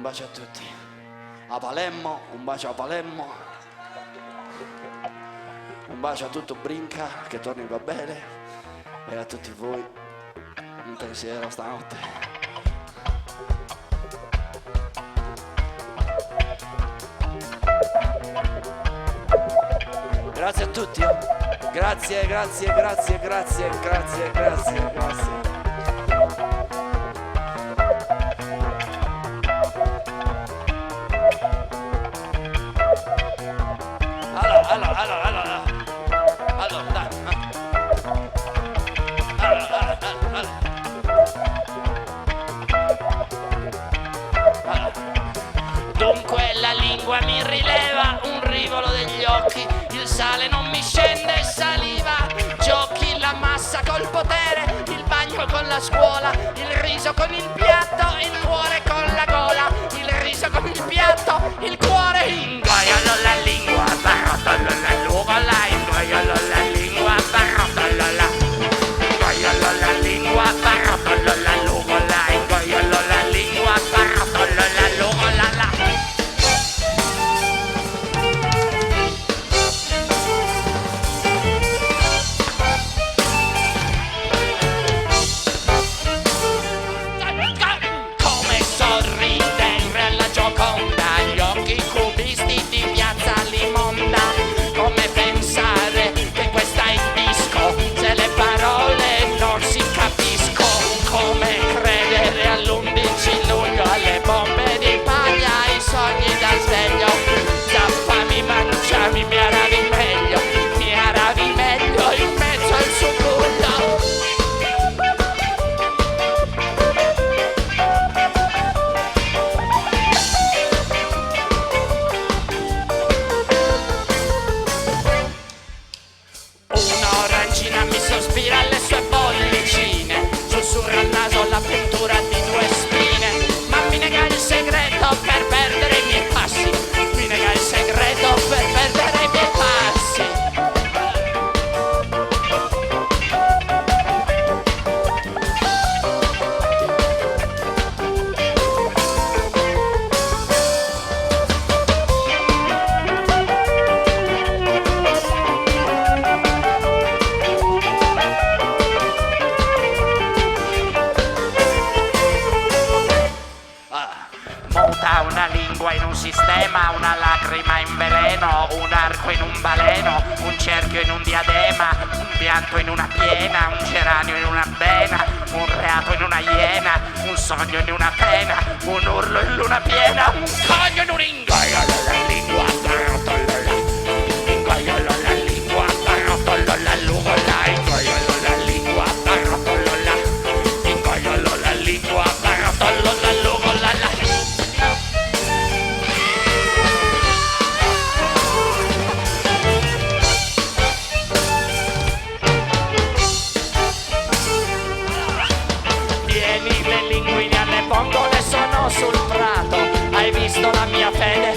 bacio a tutti. A Palermo, un bacio a Palermo. Un bacio a tutto Brinca, che torni va bene. E a tutti voi, un pensiero stanotte. Grazie a tutti. Grazie, grazie, grazie, grazie, grazie, grazie, grazie. Allora, dai. Dunque la lingua mi rileva un rivolo degli occhi, il sale non mi scende saliva, giochi la massa col potere, il bagno con la scuola, il riso con il piatto, il cuore con la gola, il riso con il piatto, il cuore. Ingoiolo la lingua, barrotolo la lugola, ingoiolo la lingua, barrotolo la, ingoiolo la lingua, barrotolo la lugola, ingoiolo la lingua, barrotolo la lugola la. Come sorride in Real Gioconda, gli occhi cubisti di Piazza Limonda. Come pensare che questa è il disco, se le parole non si capiscono. Come credere all'11 luglio, alle bombe di paglia, ai sogni da sveglio. Zappami, mangiami, mi aravi meglio in mezzo al subuglio. Un'orancina mi sospira alle sue bollicine, sussurra al naso la puntura di due spine, ma mi nega il segreto per perdere i miei passi, mi nega il segreto per perdere i miei passi. Muta una lingua in un sistema, una lacrima in veleno, un arco in un baleno, un cerchio in un diadema, un pianto in una piena, un geranio in una bena, un reato in una iena, un sogno in una pena, un urlo in luna piena, un cogno in un ingoiolo la lingua, barrotolo la, ingoiolo la lingua, barrotolo la lugola, ingoiolo la lingua, barrotolo la, ingoiolo la lingua, barrotolo la lugola la. Tieni le linguine alle vongole, sono sul prato, hai visto la mia fede?